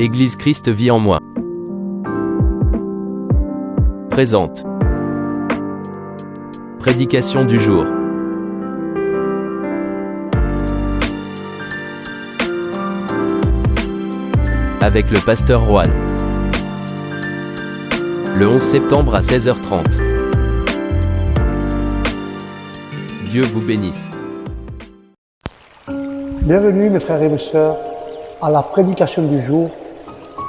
Église Christ vit en moi. Présente. Prédication du jour. Avec le pasteur Juan. Le 11 septembre à 16h30. Dieu vous bénisse. Bienvenue mes frères et mes sœurs à la prédication du jour.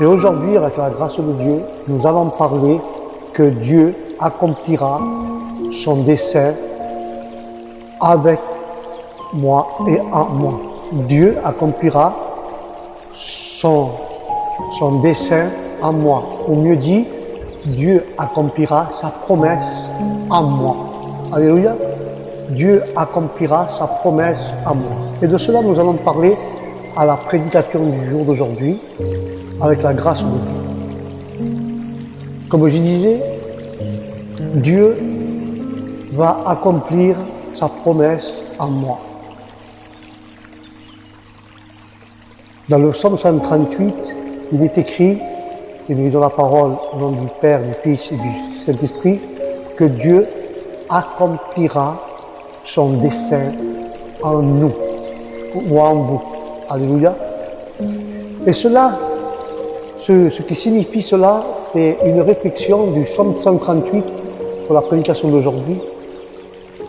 Et aujourd'hui, avec la grâce de Dieu, nous allons parler que Dieu accomplira son dessein avec moi et en moi. Dieu accomplira son dessein en moi. Ou mieux dit, Dieu accomplira sa promesse en moi. Alléluia. Dieu accomplira sa promesse en moi. Et de cela, nous allons parler à la prédication du jour d'aujourd'hui, avec la grâce de Dieu. Comme je disais, Dieu va accomplir sa promesse en moi. Dans le psaume 138, il est écrit, et nous lisons la parole au nom du Père, du Fils et du Saint-Esprit, que Dieu accomplira son dessein en nous, ou en vous. Alléluia. Et cela, ce qui signifie cela, c'est une réflexion du psaume 138 pour la prédication d'aujourd'hui.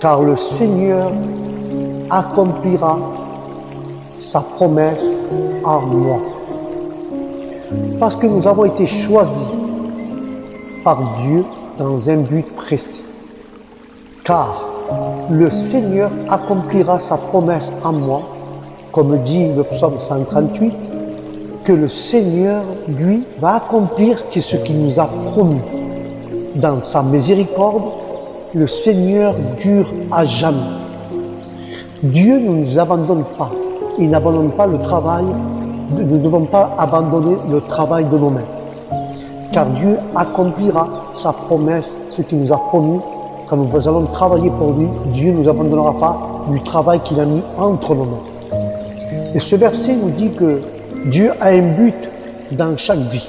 Car le Seigneur accomplira sa promesse en moi. Parce que nous avons été choisis par Dieu dans un but précis. Car le Seigneur accomplira sa promesse en moi, comme dit le psaume 138, que le Seigneur, lui, va accomplir ce qu'il nous a promis. Dans sa miséricorde, le Seigneur dure à jamais. Dieu ne nous abandonne pas. Il n'abandonne pas le travail. Nous ne devons pas abandonner le travail de nos mains. Car Dieu accomplira sa promesse, ce qu'il nous a promis. Quand nous allons travailler pour lui, Dieu ne nous abandonnera pas du travail qu'il a mis entre nos mains. Et ce verset nous dit que Dieu a un but dans chaque vie,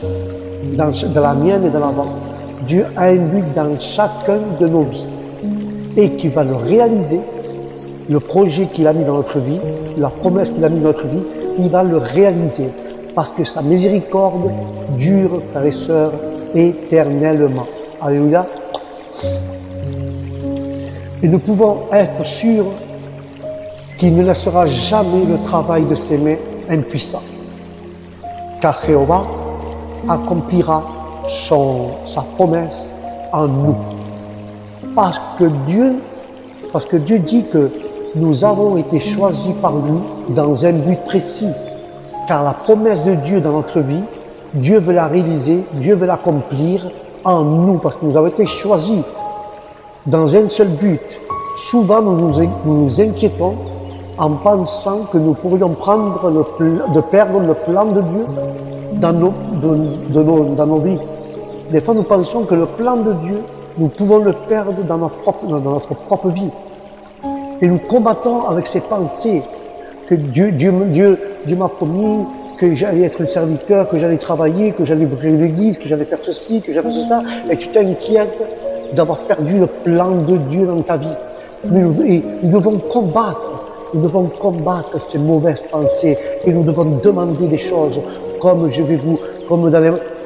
dans la mienne et dans la vôtre. Dieu a un but dans chacun de nos vies et qu'il va le réaliser. Le projet qu'il a mis dans notre vie, la promesse qu'il a mis dans notre vie, il va le réaliser parce que sa miséricorde dure, frères et sœurs, éternellement. Alléluia. Et nous pouvons être sûrs qu'il ne laissera jamais le travail de ses mains impuissant. Car Jéhovah accomplira sa promesse en nous. Parce que Dieu dit que nous avons été choisis par lui dans un but précis. Car la promesse de Dieu dans notre vie, Dieu veut la réaliser, Dieu veut l'accomplir en nous, parce que nous avons été choisis dans un seul but. Souvent, nous nous inquiétons en pensant que nous pourrions perdre le plan de Dieu dans nos vies. Des fois, nous pensons que le plan de Dieu, nous pouvons le perdre dans notre propre vie. Et nous combattons avec ces pensées que Dieu m'a promis que j'allais être un serviteur, que j'allais travailler, que j'allais ouvrir l'église, que j'allais faire ceci, que j'allais faire ça, et tu t'inquiètes d'avoir perdu le plan de Dieu dans ta vie. Et nous devons combattre ces mauvaises pensées et nous devons demander des choses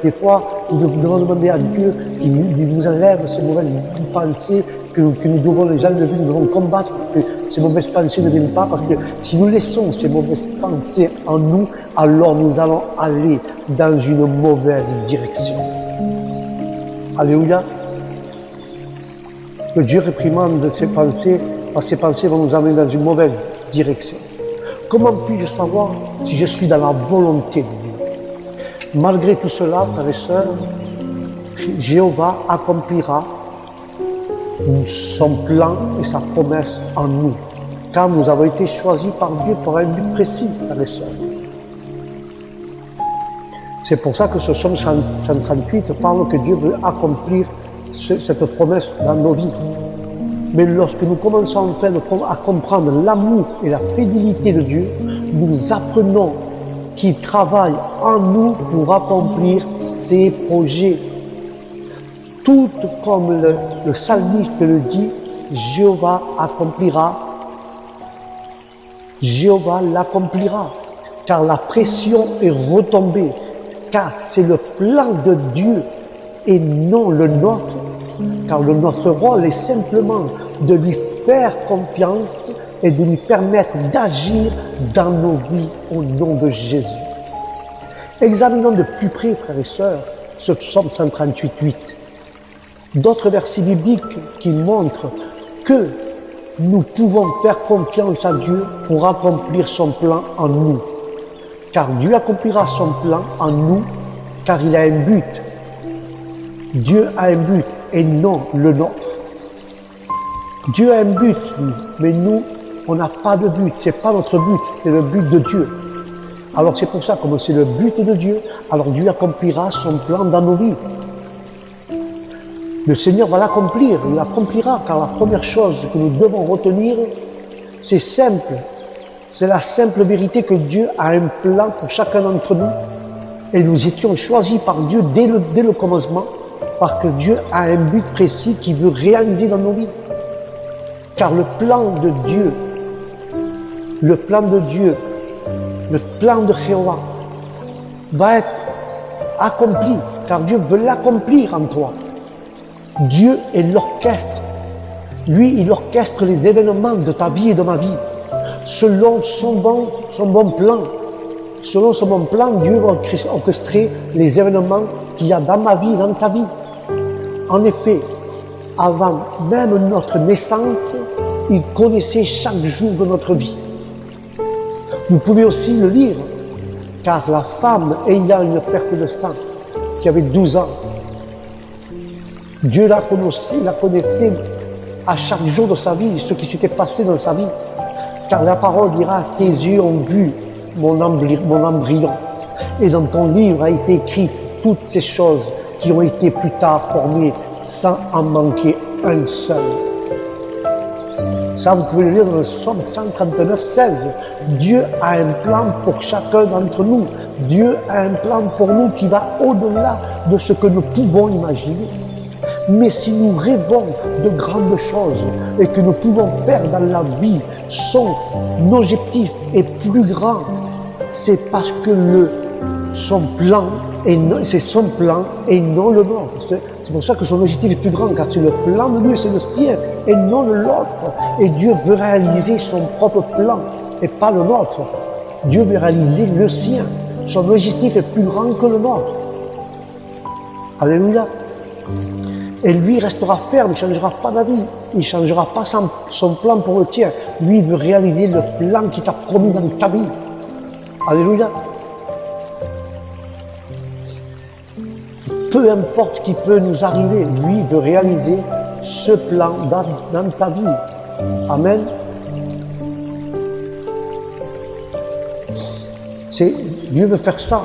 des fois, nous devons demander à Dieu qu'il nous enlève ces mauvaises pensées, que nous devons les enlever, nous devons combattre que ces mauvaises pensées ne viennent pas, parce que si nous laissons ces mauvaises pensées en nous, alors nous allons aller dans une mauvaise direction. Alléluia. Que Dieu réprimande ces pensées, parce que ces pensées vont nous amener dans une mauvaise direction. Comment puis-je savoir si je suis dans la volonté de Dieu? Malgré tout cela, frères et sœurs, Jéhovah accomplira son plan et sa promesse en nous, car nous avons été choisis par Dieu pour un but précis, frères et sœurs. C'est pour ça que ce psaume 138 parle que Dieu veut accomplir cette promesse dans nos vies. Mais lorsque nous commençons enfin à comprendre l'amour et la fidélité de Dieu, nous apprenons qu'il travaille en nous pour accomplir ses projets. Tout comme le psalmiste le dit, Jéhovah l'accomplira, car la pression est retombée, car c'est le plan de Dieu et non le nôtre, car notre rôle est simplement de lui faire confiance et de lui permettre d'agir dans nos vies au nom de Jésus. Examinons de plus près, frères et sœurs, ce psaume 138:8. D'autres versets bibliques qui montrent que nous pouvons faire confiance à Dieu pour accomplir son plan en nous. Car Dieu accomplira son plan en nous, car il a un but. Dieu a un but et non le nôtre. Dieu a un but, mais nous, on n'a pas de but. C'est pas notre but, c'est le but de Dieu. Alors c'est pour ça, comme c'est le but de Dieu, alors Dieu accomplira son plan dans nos vies. Le Seigneur va l'accomplir, il l'accomplira, car la première chose que nous devons retenir, c'est simple. C'est la simple vérité que Dieu a un plan pour chacun d'entre nous. Et nous étions choisis par Dieu dès le commencement, parce que Dieu a un but précis qu'il veut réaliser dans nos vies. Car le plan de Dieu, le plan de Jéhovah va être accompli, car Dieu veut l'accomplir en toi. Dieu est l'orchestre. Lui, il orchestre les événements de ta vie et de ma vie. Selon son bon plan. Selon son bon plan, Dieu va orchestrer les événements qu'il y a dans ma vie et dans ta vie. En effet, avant même notre naissance, il connaissait chaque jour de notre vie. Vous pouvez aussi le lire, car la femme ayant une perte de sang, qui avait 12 ans, Dieu la connaissait à chaque jour de sa vie, ce qui s'était passé dans sa vie. Car la parole dira, tes yeux ont vu mon embryon. Et dans ton livre a été écrit toutes ces choses qui ont été plus tard formées sans en manquer un seul. Ça, vous pouvez le lire dans le psaume 139:16. Dieu a un plan pour chacun d'entre nous. Dieu a un plan pour nous qui va au-delà de ce que nous pouvons imaginer. Mais si nous rêvons de grandes choses et que nous pouvons faire dans la vie, son objectif est plus grand. C'est parce que c'est son plan et non le nôtre. C'est pour ça que son objectif est plus grand, car c'est le plan de Dieu, c'est le sien et non le nôtre. Et Dieu veut réaliser son propre plan et pas le nôtre. Dieu veut réaliser le sien. Son objectif est plus grand que le nôtre. Alléluia. Et lui restera ferme, il ne changera pas d'avis, il ne changera pas son plan pour le tien. Lui veut réaliser le plan qu'il t'a promis dans ta vie. Alléluia. Peu importe ce qui peut nous arriver, lui veut réaliser ce plan dans ta vie. Amen. Dieu veut faire ça.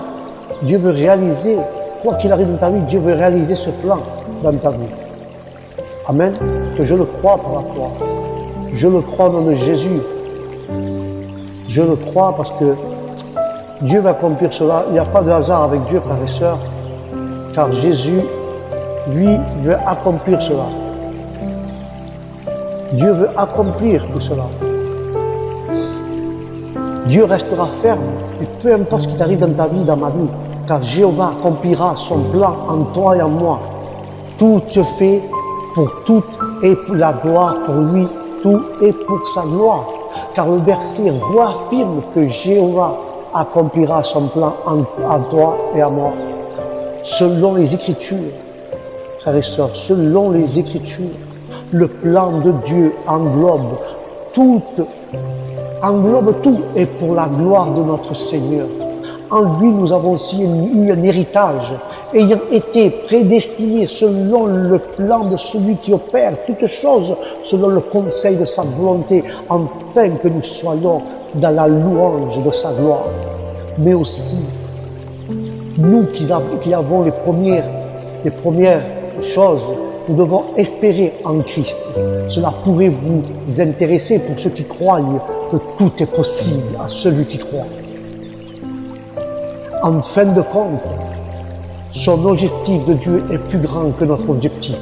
Dieu veut réaliser, quoi qu'il arrive dans ta vie, Dieu veut réaliser ce plan dans ta vie. Amen. Que je le crois par la foi. Je le crois au nom de Jésus. Je le crois parce que Dieu va accomplir cela. Il n'y a pas de hasard avec Dieu, frères et sœurs, car Jésus, lui, veut accomplir cela. Dieu veut accomplir tout cela. Dieu restera ferme, et peu importe ce qui t'arrive dans ta vie, dans ma vie, car Jéhovah accomplira son plan en toi et en moi. Tout se fait pour tout et pour la gloire pour lui, tout est pour sa gloire. Car le verset réaffirme que Jéhovah accomplira son plan en toi et à moi. Selon les Écritures, frères et sœurs, selon les Écritures, le plan de Dieu englobe tout et pour la gloire de notre Seigneur. En lui, nous avons aussi eu un héritage, ayant été prédestinés selon le plan de celui qui opère toutes choses, selon le conseil de sa volonté, afin que nous soyons dans la louange de sa gloire. Mais aussi, nous qui avons les premières choses, nous devons espérer en Christ. Cela pourrait vous intéresser pour ceux qui croient que tout est possible à celui qui croit. En fin de compte, son objectif de Dieu est plus grand que notre objectif.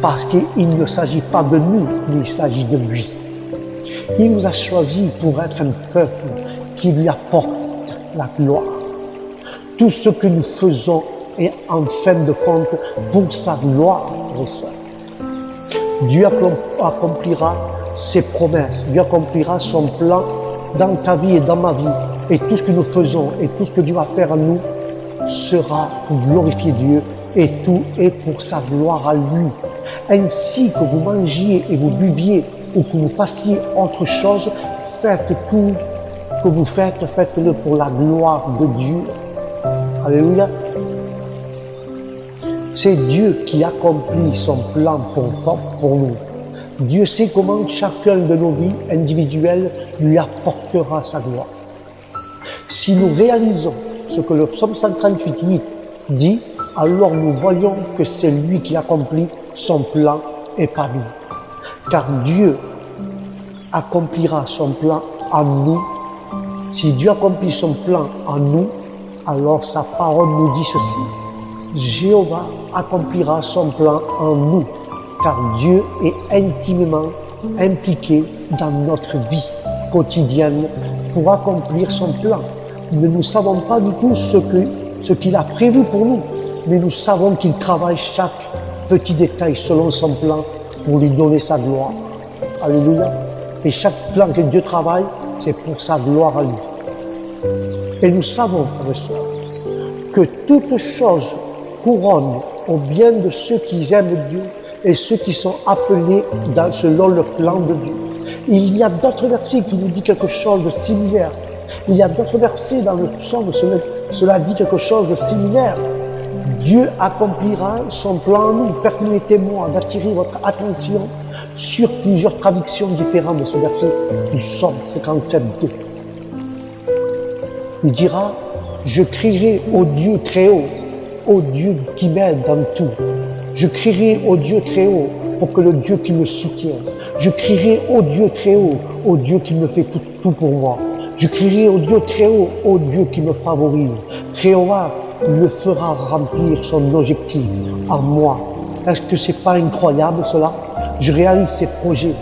Parce qu'il ne s'agit pas de nous, mais il s'agit de lui. Il nous a choisis pour être un peuple qui lui apporte la gloire. Tout ce que nous faisons est en fin de compte pour sa gloire, frères et sœurs. Dieu accomplira ses promesses, Dieu accomplira son plan dans ta vie et dans ma vie. Et tout ce que nous faisons et tout ce que Dieu va faire en nous sera pour glorifier Dieu et tout est pour sa gloire à lui. Ainsi que vous mangiez et vous buviez ou que vous fassiez autre chose, faites tout que vous faites, faites-le pour la gloire de Dieu. Alléluia. C'est Dieu qui accomplit son plan pour nous. Dieu sait comment chacun de nos vies individuelles lui apportera sa gloire. Si nous réalisons ce que le psaume 138:8 dit, alors nous voyons que c'est lui qui accomplit son plan et pas nous. Car Dieu accomplira son plan en nous. Si Dieu accomplit son plan en nous, alors sa parole nous dit ceci. Jéhovah accomplira son plan en nous, car Dieu est intimement impliqué dans notre vie quotidienne pour accomplir son plan. Nous ne savons pas du tout ce qu'il a prévu pour nous, mais nous savons qu'il travaille chaque petit détail selon son plan pour lui donner sa gloire. Alléluia. Et chaque plan que Dieu travaille, c'est pour sa gloire à lui. Et nous savons, frères et sœurs, que toute chose couronne au bien de ceux qui aiment Dieu et ceux qui sont appelés selon le plan de Dieu. Il y a d'autres versets qui nous disent quelque chose de similaire. Il y a d'autres versets dans le psaume, cela dit quelque chose de similaire. Dieu accomplira son plan en nous. Permettez-moi d'attirer votre attention sur plusieurs traductions différentes de ce verset du psaume 57:2. Il dira, je crierai au Dieu très haut, au Dieu qui m'aide dans tout. Je crierai au Dieu très haut pour que le Dieu qui me soutient. Je crierai au Dieu très haut, au Dieu qui me fait tout pour moi. Je crierai au Dieu très haut, au Dieu qui me favorise. Jéhovah le fera remplir son objectif en moi. Est-ce que c'est pas incroyable cela? Je réalise ses projets.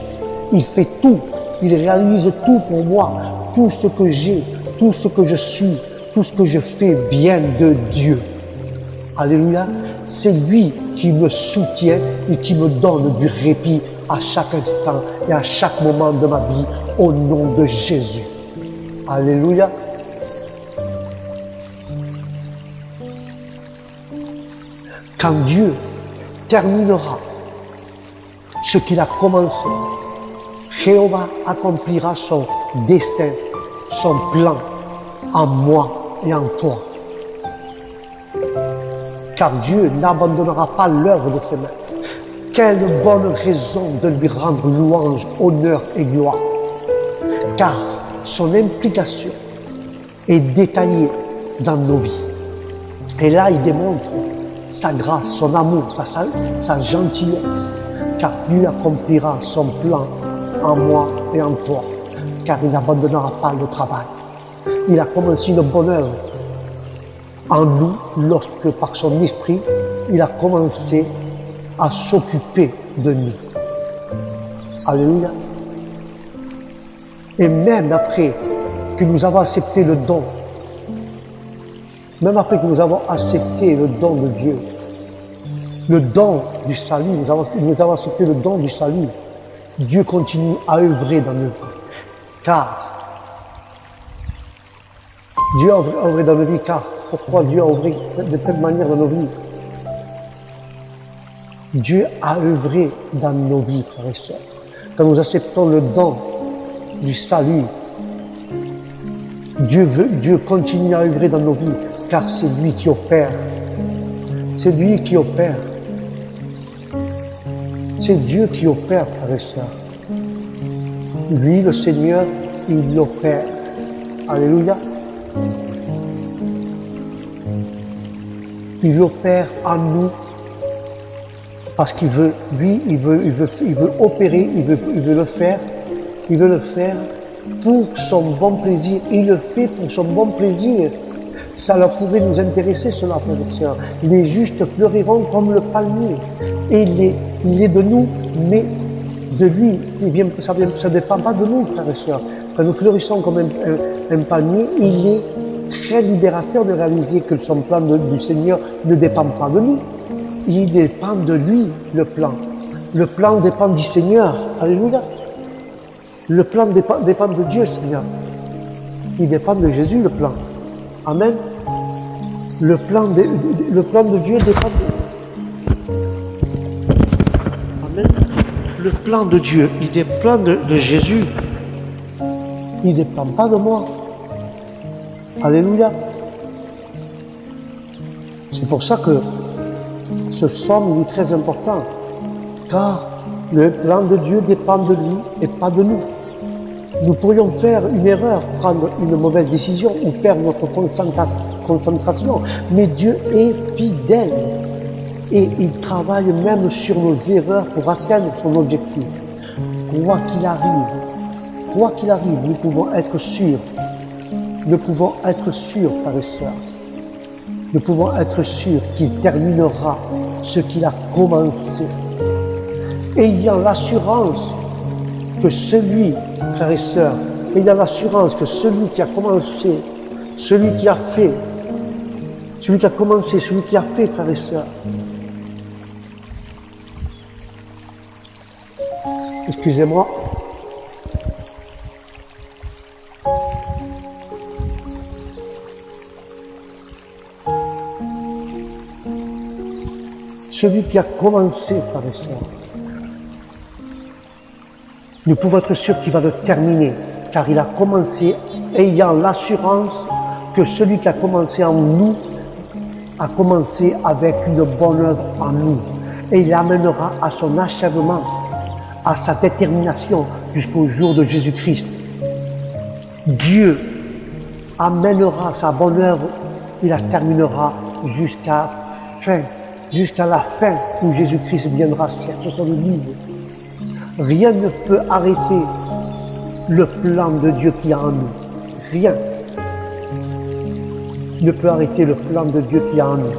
Il fait tout. Il réalise tout pour moi. Tout ce que j'ai, tout ce que je suis, tout ce que je fais vient de Dieu. Alléluia. C'est lui qui me soutient et qui me donne du répit à chaque instant et à chaque moment de ma vie au nom de Jésus. Alléluia. Quand Dieu terminera ce qu'il a commencé, Jéhovah accomplira son dessein, son plan en moi et en toi. Car Dieu n'abandonnera pas l'œuvre de ses mains. Quelle bonne raison de lui rendre louange, honneur et gloire. Car son implication est détaillée dans nos vies. Et là, il démontre sa grâce, son amour, sa gentillesse. Car Dieu accomplira son plan en moi et en toi. Car il n'abandonnera pas le travail. Il a commencé une bonne œuvre en nous lorsque par son esprit, il a commencé à s'occuper de nous. Alléluia. Et même après que nous avons accepté le don, même après que nous avons accepté le don de Dieu, le don du salut, nous avons accepté le don du salut, Dieu continue à œuvrer dans nous. Car Dieu a œuvré dans nos vies, car pourquoi Dieu a œuvré de telle manière dans nos vies? Dieu a œuvré dans nos vies, frères et sœurs. Quand nous acceptons le don du salut, Dieu continue à œuvrer dans nos vies, car c'est lui qui opère. C'est lui qui opère. C'est Dieu qui opère, frères et sœurs. Lui, le Seigneur, il opère. Alléluia. Il opère en nous parce qu'il veut, lui, il veut opérer, il veut le faire pour son bon plaisir. Il le fait pour son bon plaisir. Ça pourrait nous intéresser, cela, frères et sœurs. Les justes fleuriront comme le palmier. Et il est de nous, mais de lui. Ça ne dépend pas de nous, frères et sœurs. Quand nous fleurissons comme un palmier, il est très libérateur de réaliser que son plan du Seigneur ne dépend pas de nous. Il dépend de lui, le plan. Le plan dépend du Seigneur. Alléluia. Le plan dépend de Dieu, Seigneur. Il dépend de Jésus, le plan. Amen. Le plan de Dieu dépend de... Amen. Le plan de Dieu, il dépend de Jésus. Il ne dépend pas de moi. Alléluia. C'est pour ça que ce psaume est très important. Car le plan de Dieu dépend de lui et pas de nous. Nous pourrions faire une erreur, prendre une mauvaise décision ou perdre notre concentration. Mais Dieu est fidèle et il travaille même sur nos erreurs pour atteindre son objectif. Quoi qu'il arrive, nous pouvons être sûrs. Nous pouvons être sûrs, frères et sœurs. Nous pouvons être sûrs qu'il terminera ce qu'il a commencé. Ayant l'assurance que celui, frères et sœurs, ayant l'assurance que celui qui a commencé, celui qui a commencé, celui qui a fait, frères et sœurs. Excusez-moi. Celui qui a commencé, frères et sœurs. Nous pouvons être sûrs qu'il va le terminer, car il a commencé ayant l'assurance que celui qui a commencé en nous a commencé avec une bonne œuvre en nous. Et il l'amènera à son achèvement, à sa détermination jusqu'au jour de Jésus-Christ. Dieu amènera sa bonne œuvre, il la terminera jusqu'à la fin où Jésus-Christ viendra chercher son Église. Rien ne peut arrêter le plan de Dieu qui est en nous. Rien ne peut arrêter le plan de Dieu qui est en nous.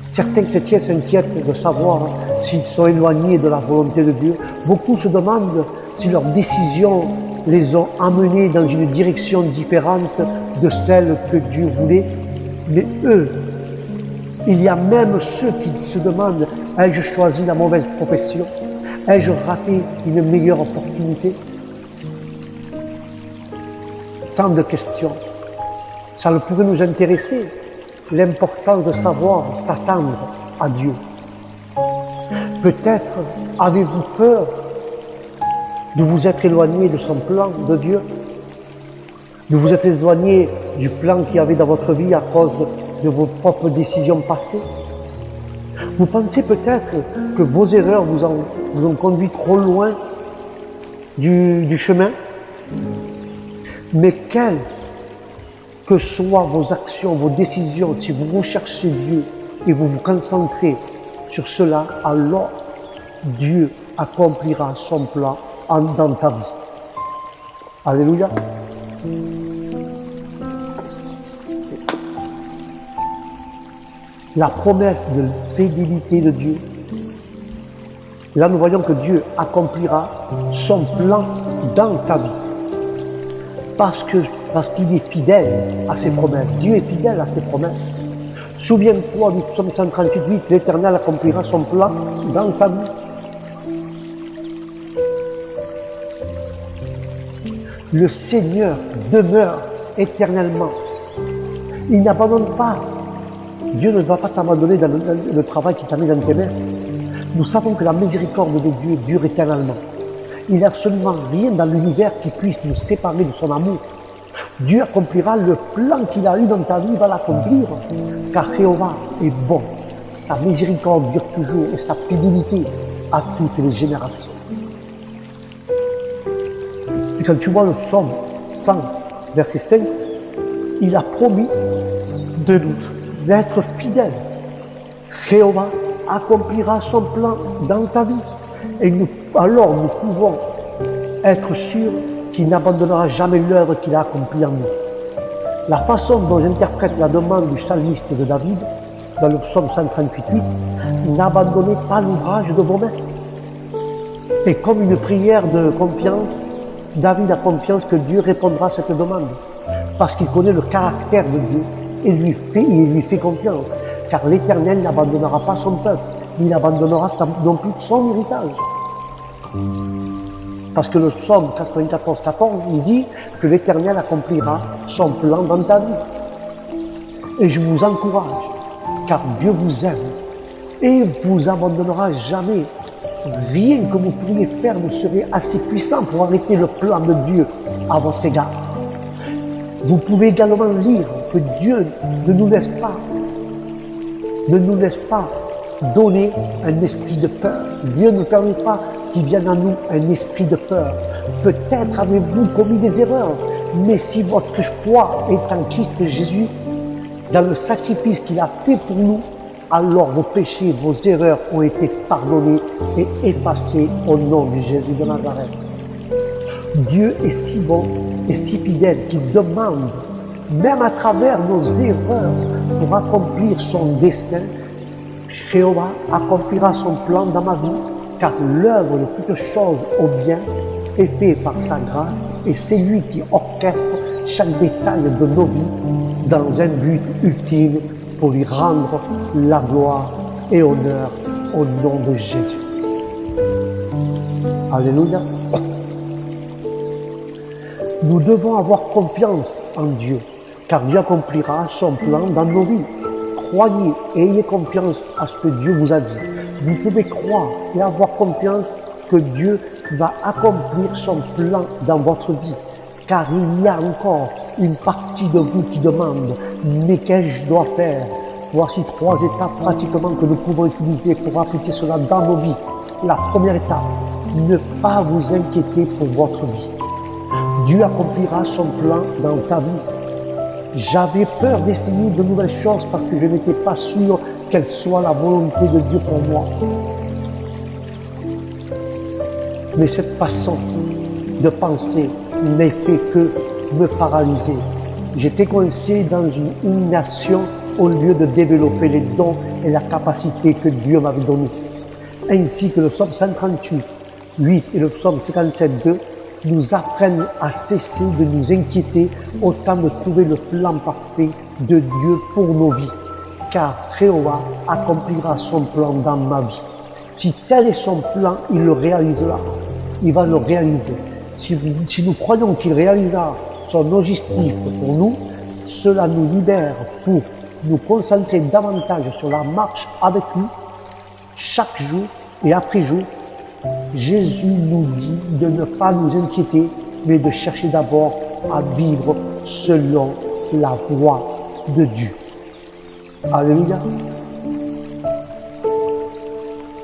Certains chrétiens s'inquiètent de savoir s'ils sont éloignés de la volonté de Dieu. Beaucoup se demandent si leurs décisions les ont amenés dans une direction différente de celle que Dieu voulait. Mais eux, il y a même ceux qui se demandent: ai-je choisi la mauvaise profession? Ai-je raté une meilleure opportunité? Tant de questions. Ça pourrait nous intéresser, l'importance de savoir s'attendre à Dieu. Peut-être avez-vous peur de vous être éloigné de son plan de Dieu, de vous être éloigné du plan qu'il y avait dans votre vie à cause de vos propres décisions passées. Vous pensez peut-être que vos erreurs vous ont conduit trop loin du chemin, mais quelles que soient vos actions, vos décisions, si vous recherchez Dieu et vous vous concentrez sur cela, alors Dieu accomplira son plan dans ta vie. Alléluia. La promesse de fidélité de Dieu. Là, nous voyons que Dieu accomplira son plan dans ta vie. Parce qu'il est fidèle à ses promesses. Dieu est fidèle à ses promesses. Souviens-toi du psaume 138, l'Éternel accomplira son plan dans ta vie. Le Seigneur demeure éternellement. Il n'abandonne pas. Dieu ne va pas t'abandonner dans le travail qui t'a mis dans tes mains. Nous savons que la miséricorde de Dieu dure éternellement. Il n'y a absolument rien dans l'univers qui puisse nous séparer de son amour. Dieu accomplira le plan qu'il a eu dans ta vie, il va l'accomplir. Car Jéhovah est bon. Sa miséricorde dure toujours et sa fidélité à toutes les générations. Et quand tu vois le psaume 100, verset 5, il a promis d'être fidèle. Jéhovah accomplira son plan dans ta vie. Et alors nous pouvons être sûrs qu'il n'abandonnera jamais l'œuvre qu'il a accomplie en nous. La façon dont j'interprète la demande du psalmiste de David, dans le psaume 138:8, n'abandonnez pas l'ouvrage de vos mains. Et comme une prière de confiance, David a confiance que Dieu répondra à cette demande, parce qu'il connaît le caractère de Dieu et il lui fait confiance, car l'Éternel n'abandonnera pas son peuple, il n'abandonnera non plus son héritage. Parce que le psaume 94:14, il dit que l'Éternel accomplira son plan dans ta vie. Et je vous encourage, car Dieu vous aime et vous abandonnera jamais. Rien que vous pourriez faire ne serait assez puissant pour arrêter le plan de Dieu à votre égard. Vous pouvez également lire que Dieu ne nous laisse pas donner un esprit de peur. Dieu ne permet pas qu'il vienne à nous un esprit de peur. Peut-être avez-vous commis des erreurs, mais si votre foi est en Christ Jésus, dans le sacrifice qu'il a fait pour nous, alors vos péchés, vos erreurs ont été pardonnés et effacés au nom de Jésus de Nazareth. Dieu est si bon et si fidèle qu'il demande, même à travers nos erreurs, pour accomplir son dessein. Jéhovah accomplira son plan dans ma vie, car l'œuvre de toutes choses au bien est faite par sa grâce et c'est lui qui orchestre chaque détail de nos vies dans un but ultime pour lui rendre la gloire et honneur au nom de Jésus. Alléluia. Nous devons avoir confiance en Dieu, car Dieu accomplira son plan dans nos vies. Croyez et ayez confiance à ce que Dieu vous a dit. Vous pouvez croire et avoir confiance que Dieu va accomplir son plan dans votre vie. Car il y a encore une partie de vous qui demande « Mais qu'est-ce que je dois faire ?» Voici 3 étapes pratiquement que nous pouvons utiliser pour appliquer cela dans nos vies. La première étape, ne pas vous inquiéter pour votre vie. Dieu accomplira son plan dans ta vie. J'avais peur d'essayer de nouvelles choses parce que je n'étais pas sûr quelle soit la volonté de Dieu pour moi. Mais cette façon de penser n'a fait que me paralyser. J'étais coincé dans une inaction au lieu de développer les dons et la capacité que Dieu m'avait donnés. Ainsi que le psaume 138:8 et le psaume 57:2 nous apprennent à cesser de nous inquiéter autant de trouver le plan parfait de Dieu pour nos vies. Car Jéhovah accomplira son plan dans ma vie. Si tel est son plan, il le réalisera. Il va le réaliser. Si nous croyons qu'il réalisera son objectif pour nous, cela nous libère pour nous concentrer davantage sur la marche avec lui chaque jour et après jour. Jésus nous dit de ne pas nous inquiéter, mais de chercher d'abord à vivre selon la voie de Dieu. Alléluia.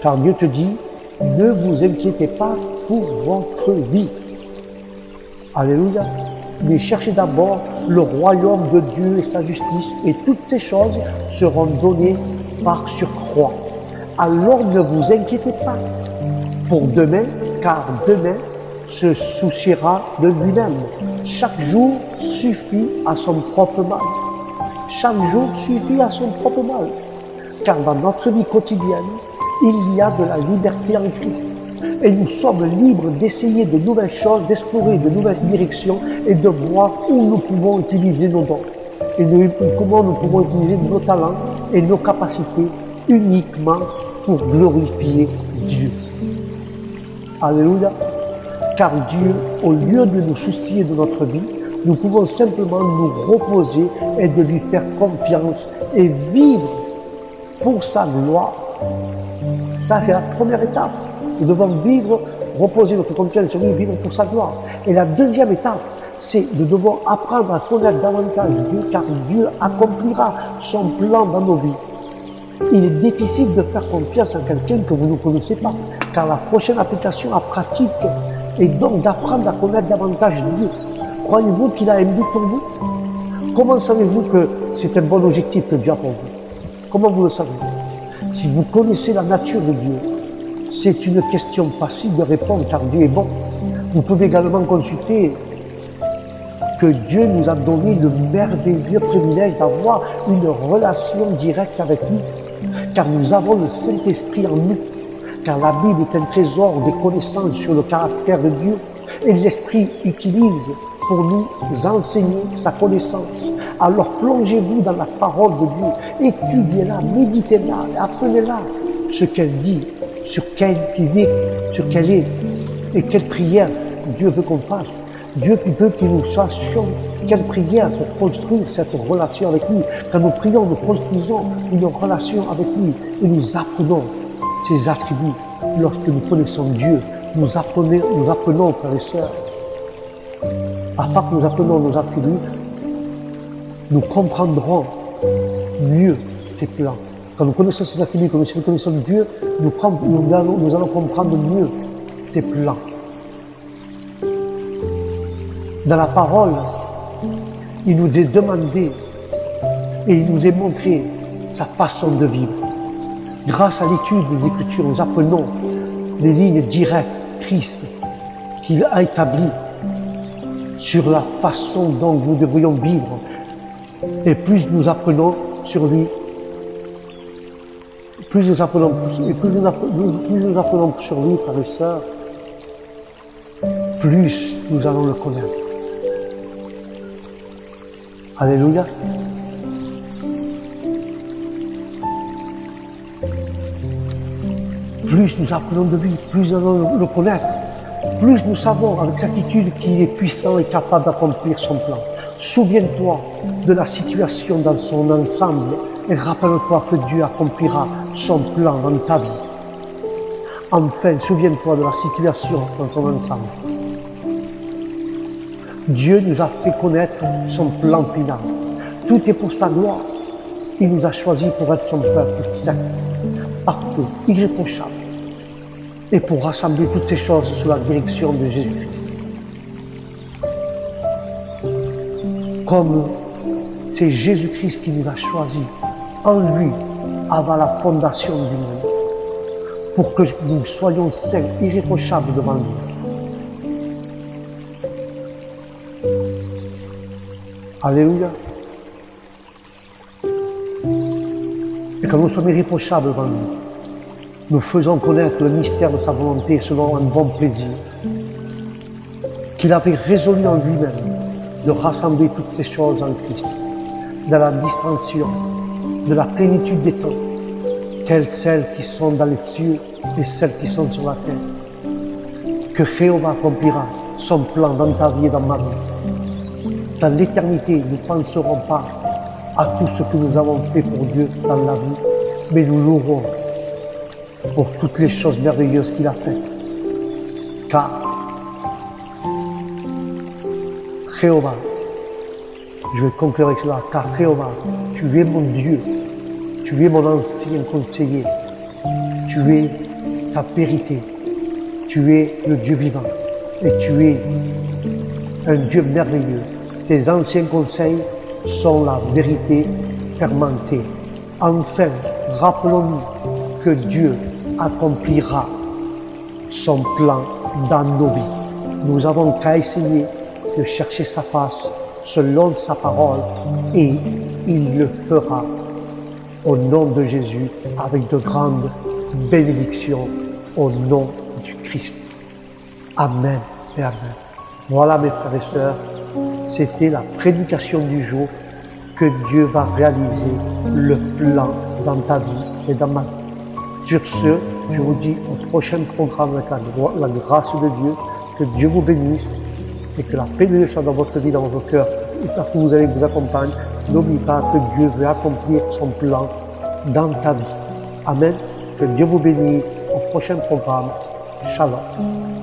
Car Dieu te dit, ne vous inquiétez pas pour votre vie. Alléluia. Mais cherchez d'abord le royaume de Dieu et sa justice, et toutes ces choses seront données par surcroît. Alors ne vous inquiétez pas pour demain, car demain se souciera de lui-même. Chaque jour suffit à son propre mal. Chaque jour suffit à son propre mal. Car dans notre vie quotidienne, il y a de la liberté en Christ. Et nous sommes libres d'essayer de nouvelles choses, d'explorer de nouvelles directions et de voir où nous pouvons utiliser nos dons. Et comment nous pouvons utiliser nos talents et nos capacités uniquement pour glorifier Dieu. Alléluia. Car Dieu, au lieu de nous soucier de notre vie, nous pouvons simplement nous reposer et de lui faire confiance et vivre pour sa gloire. Ça, c'est la première étape. Nous devons vivre, reposer notre confiance sur lui, vivre pour sa gloire. Et la deuxième étape, c'est nous devons apprendre à connaître davantage Dieu, car Dieu accomplira son plan dans nos vies. Il est difficile de faire confiance à quelqu'un que vous ne connaissez pas, car la prochaine application à pratique est donc d'apprendre à connaître davantage Dieu. Croyez-vous qu'il a un but pour vous? Comment savez-vous que c'est un bon objectif que Dieu a pour vous? Comment vous le savez? Si vous connaissez la nature de Dieu, c'est une question facile de répondre car Dieu est bon. Vous pouvez également consulter que Dieu nous a donné le merveilleux privilège d'avoir une relation directe avec lui, car nous avons le Saint-Esprit en nous, car la Bible est un trésor des connaissances sur le caractère de Dieu, et l'Esprit utilise pour nous enseigner sa connaissance. Alors plongez-vous dans la parole de Dieu, étudiez-la, méditez-la, apprenez-la, ce qu'elle dit, sur quelle idée, sur quelle est, et quelle prière Dieu veut qu'on fasse. Dieu veut que nous sachions quelle prière pour construire cette relation avec lui. Quand nous prions, nous construisons une relation avec lui et nous apprenons ses attributs. Lorsque nous connaissons Dieu, nous apprenons, frères et sœurs. À part que nous apprenons nos attributs, nous comprendrons mieux ses plans. Quand nous connaissons ses attributs, quand nous connaissons Dieu, nous allons comprendre mieux ses plans. Dans la parole, il nous est demandé et il nous est montré sa façon de vivre. Grâce à l'étude des Écritures, nous apprenons les lignes directrices qu'il a établies sur la façon dont nous devrions vivre. Et plus nous apprenons sur lui, plus nous apprenons sur lui, frères et sœurs, plus nous allons le connaître. Alléluia. Plus nous apprenons de lui, plus nous allons le connaître. Plus nous savons avec certitude qu'il est puissant et capable d'accomplir son plan. Souviens-toi de la situation dans son ensemble et rappelle-toi que Dieu accomplira son plan dans ta vie. Enfin, souviens-toi de la situation dans son ensemble. Dieu nous a fait connaître son plan final. Tout est pour sa gloire. Il nous a choisis pour être son peuple saint, parfait, irréprochable, et pour rassembler toutes ces choses sous la direction de Jésus-Christ. Comme c'est Jésus-Christ qui nous a choisis en lui avant la fondation du monde, pour que nous soyons saints, irréprochables devant lui. Alléluia. Et quand nous sommes irréprochables devant lui, nous faisons connaître le mystère de sa volonté selon un bon plaisir, qu'il avait résolu en lui-même de rassembler toutes ces choses en Christ, dans la dispensation de la plénitude des temps, telles celles qui sont dans les cieux et celles qui sont sur la terre, que Jéhovah accomplira son plan dans ta vie et dans ma vie. Dans l'éternité, nous ne penserons pas à tout ce que nous avons fait pour Dieu dans la vie, mais nous louerons pour toutes les choses merveilleuses qu'il a faites. Car Jéhovah, je vais conclure avec cela, car Jéhovah, tu es mon Dieu, tu es mon ancien conseiller, tu es ta vérité, tu es le Dieu vivant et tu es un Dieu merveilleux. Tes anciens conseils sont la vérité fermentée. Enfin, rappelons-nous que Dieu accomplira son plan dans nos vies. Nous n'avons qu'à essayer de chercher sa face selon sa parole et il le fera au nom de Jésus avec de grandes bénédictions au nom du Christ. Amen et amen. Voilà mes frères et sœurs, c'était la prédication du jour que Dieu va réaliser le plan dans ta vie et dans ma vie. Sur ce, je vous dis au prochain programme avec la grâce de Dieu, que Dieu vous bénisse et que la paix de Dieu soit dans votre vie, dans votre cœur, et que vous allez vous accompagner. N'oubliez pas que Dieu veut accomplir son plan dans ta vie. Amen. Que Dieu vous bénisse. Au prochain programme. Shalom.